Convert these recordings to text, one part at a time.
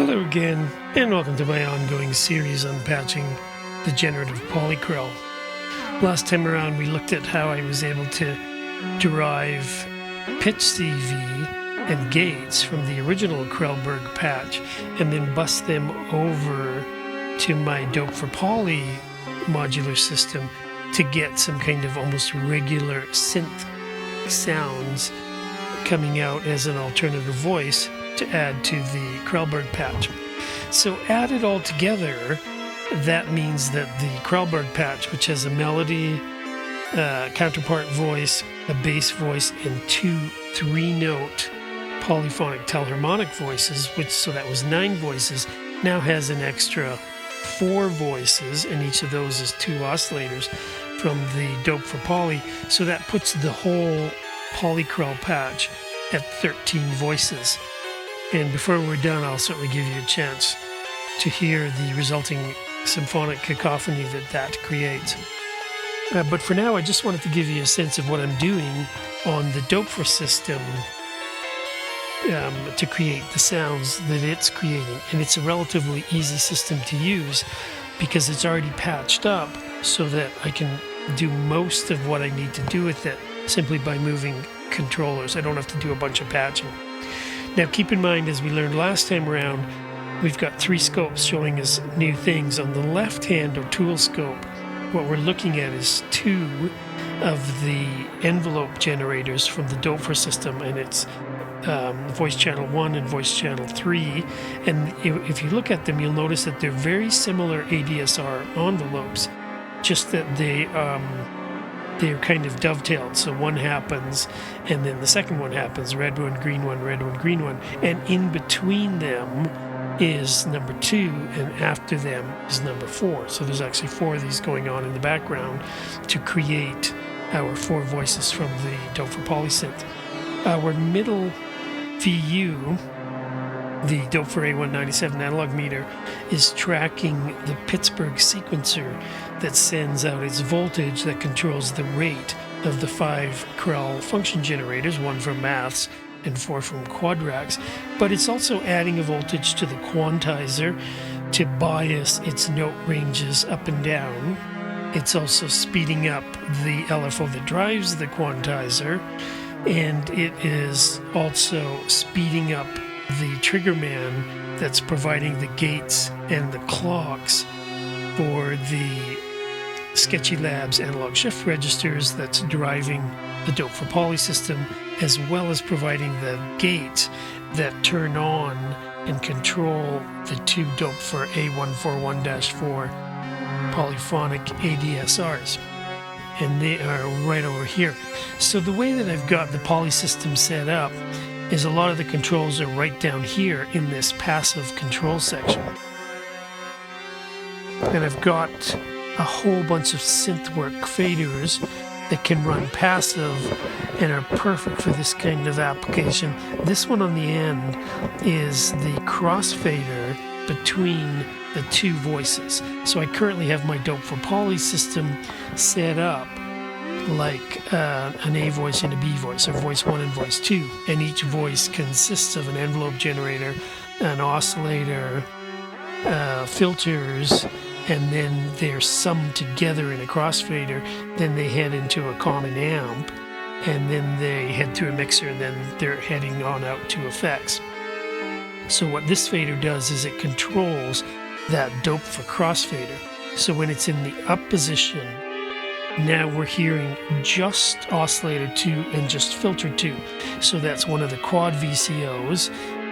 Hello again, and welcome to my ongoing series on patching the generative Polykrell. Last time around we looked at how I was able to derive pitch CV and gates from the original Krellberg patch and then bus them over to my Doepfer Poly modular system to get some kind of almost regular synth sounds coming out as an alternative voice to add to the Krellberg patch. So added all together, that means that the Krellberg patch, which has a melody, counterpart voice, a bass voice, and two 3-note polyphonic telharmonic voices, so that was 9 voices, now has an extra 4 voices, and each of those is 2 oscillators from the Doepfer Poly. So that puts the whole Polykrell patch at 13 voices. And before we're done, I'll certainly give you a chance to hear the resulting symphonic cacophony that creates. But for now, I just wanted to give you a sense of what I'm doing on the Doepfer system to create the sounds that it's creating. And it's a relatively easy system to use because it's already patched up so that I can do most of what I need to do with it simply by moving controllers. I don't have to do a bunch of patching. Now keep in mind, as we learned last time around, we've got 3 scopes showing us new things. On the left hand or tool scope, what we're looking at is 2 of the envelope generators from the Doepfer system, and it's voice channel 1 and voice channel 3. And if you look at them, you'll notice that they're very similar ADSR envelopes, just that they're kind of dovetailed. So one happens and then the second one happens, red one, green one, red one, green one, and in between them is number 2, and after them is number 4. So there's actually 4 of these going on in the background to create our 4 voices from the Doepfer Poly synth. Our middle VU, the Doepfer A197 analog meter, is tracking the Pittsburgh sequencer that sends out its voltage that controls the rate of the 5 Krell function generators, 1 from maths and 4 from quadracs. But it's also adding a voltage to the quantizer to bias its note ranges up and down. It's also speeding up the LFO that drives the quantizer, and it is also speeding up the trigger man that's providing the gates and the clocks for the Sketchy Labs analog shift registers that's driving the Doepfer Poly system, as well as providing the gates that turn on and control the 2 Doepfer A141-4 polyphonic ADSRs. And they are right over here. So the way that I've got the Poly system set up is a lot of the controls are right down here in this passive control section. And I've got a whole bunch of synthwork faders that can run passive and are perfect for this kind of application. This one on the end is the crossfader between the 2 voices. So I currently have my Doepfer Poly system set up like an A voice and a B voice, or voice 1 and voice 2, and each voice consists of an envelope generator, an oscillator, filters, and then they're summed together in a crossfader. Then they head into a common amp, and then they head to a mixer, and then they're heading on out to effects. So what this fader does is it controls that Doepfer crossfader. So when it's in the up position, now we're hearing just oscillator 2 and just filter 2. So that's one of the quad VCOs,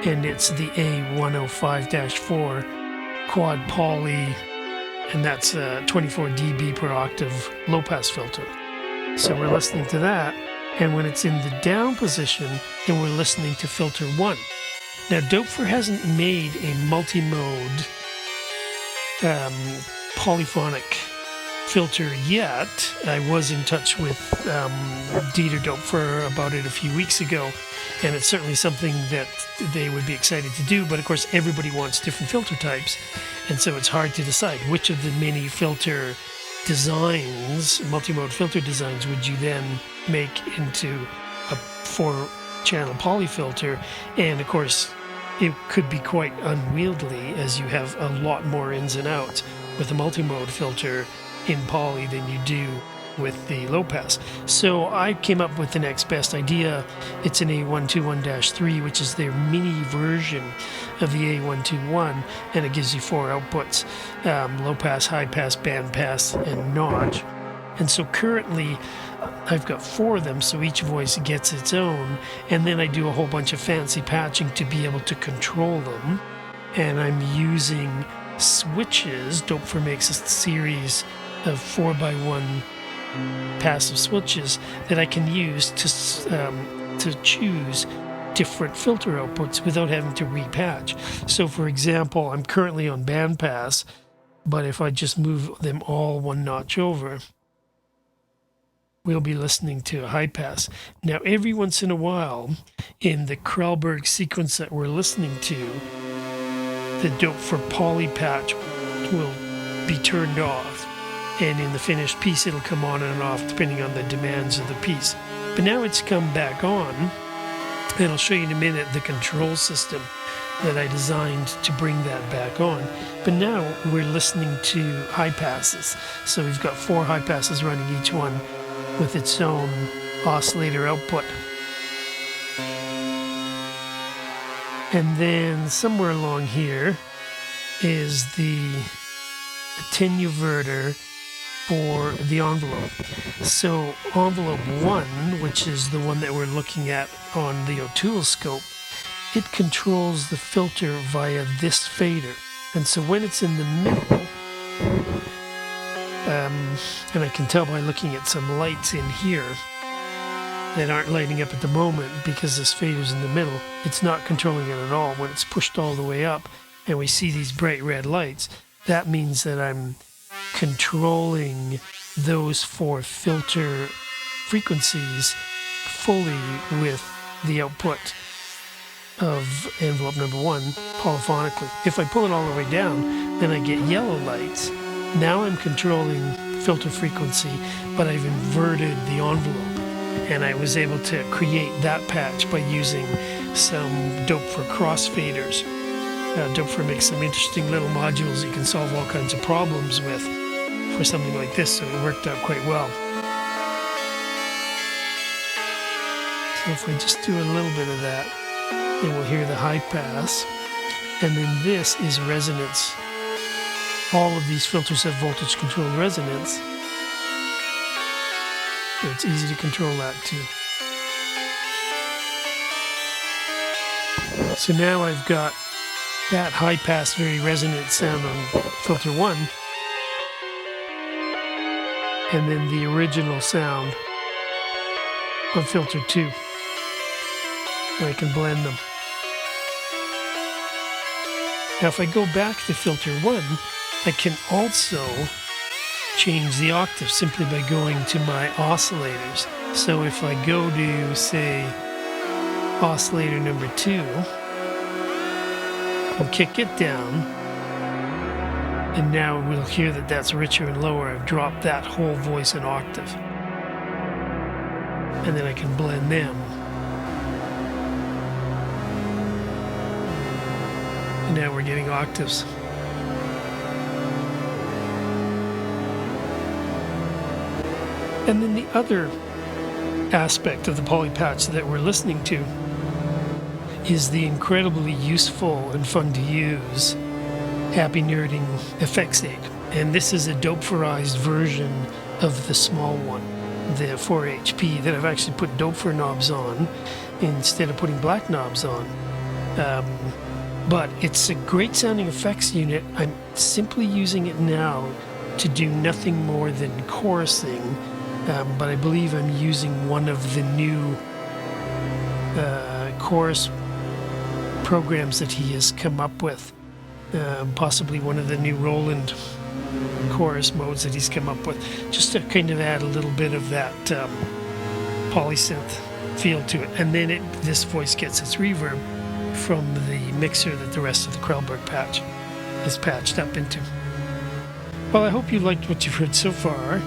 and it's the A105-4 quad poly, and that's a 24 dB per octave low pass filter. So we're listening to that, and when it's in the down position, then we're listening to filter 1. Now Doepfer hasn't made a multi-mode polyphonic filter yet. I was in touch with Dieter Doepfer about it a few weeks ago, and it's certainly something that they would be excited to do, but of course everybody wants different filter types, and so it's hard to decide which of the many filter designs, multi-mode filter designs, would you then make into a 4-channel poly filter. And of course it could be quite unwieldy, as you have a lot more ins and outs with a multi-mode filter in Poly than you do with the low pass. So I came up with the next best idea. It's an A121-3, which is their mini version of the A121, and it gives you 4 outputs: low pass, high pass, band pass, and notch. And so currently I've got 4 of them, so each voice gets its own, and then I do a whole bunch of fancy patching to be able to control them. And I'm using switches. Doepfer makes a series of 4x1 passive switches that I can use to choose different filter outputs without having to repatch. So for example, I'm currently on band pass, but if I just move them all 1 notch over, we'll be listening to a high pass. Now every once in a while in the Krellberg sequence that we're listening to, the Doepfer Poly patch will be turned off, and in the finished piece it'll come on and off depending on the demands of the piece. But now it's come back on, and I'll show you in a minute the control system that I designed to bring that back on. But now we're listening to high passes. So we've got 4 high passes running, each one with its own oscillator output. And then somewhere along here is the attenuverter for the envelope. So envelope 1, which is the one that we're looking at on the O'Toole scope, it controls the filter via this fader. And so when it's in the middle, and I can tell by looking at some lights in here that aren't lighting up at the moment because this fader's in the middle, it's not controlling it at all. When it's pushed all the way up and we see these bright red lights, that means that I'm controlling those 4 filter frequencies fully with the output of envelope number 1 polyphonically. If I pull it all the way down, then I get yellow lights. Now I'm controlling filter frequency, but I've inverted the envelope, and I was able to create that patch by using some Doepfer crossfaders. Doepfer makes some interesting little modules you can solve all kinds of problems with for something like this, so it worked out quite well. So if I just do a little bit of that, then we'll hear the high pass, and then this is resonance. All of these filters have voltage controlled resonance, so it's easy to control that too. So now I've got that high pass, very resonant sound on filter 1, and then the original sound on filter 2. And I can blend them. Now if I go back to filter 1, I can also change the octave simply by going to my oscillators. So if I go to, say, oscillator number 2, I'll kick it down, and now we'll hear that that's richer and lower. I've dropped that whole voice an octave. And then I can blend them. And now we're getting octaves. And then the other aspect of the poly patch that we're listening to is the incredibly useful and fun to use Happy Nerding effects aid. And this is a Doepferized version of the small one, the 4HP, that I've actually put Doepfer knobs on instead of putting black knobs on. But it's a great sounding effects unit. I'm simply using it now to do nothing more than chorusing. But I believe I'm using one of the new chorus programs that he has come up with, possibly one of the new Roland chorus modes that he's come up with, just to kind of add a little bit of that polysynth feel to it. And then this voice gets its reverb from the mixer that the rest of the Krellberg patch is patched up into. Well, I hope you liked what you've heard so far.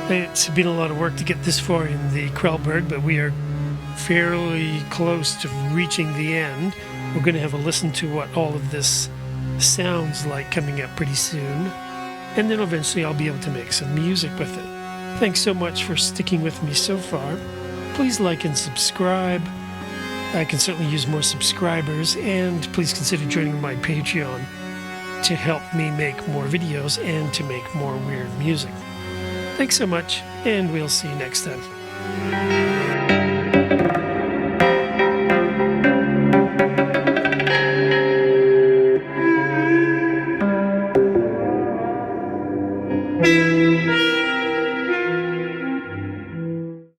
It's been a lot of work to get this far in the Krellberg, but we are fairly close to reaching the end. We're going to have a listen to what all of this sounds like coming up pretty soon, and then eventually I'll be able to make some music with it. Thanks so much for sticking with me so far. Please like and subscribe. I can certainly use more subscribers, and please consider joining my Patreon to help me make more videos and to make more weird music. Thanks so much, and we'll see you next time.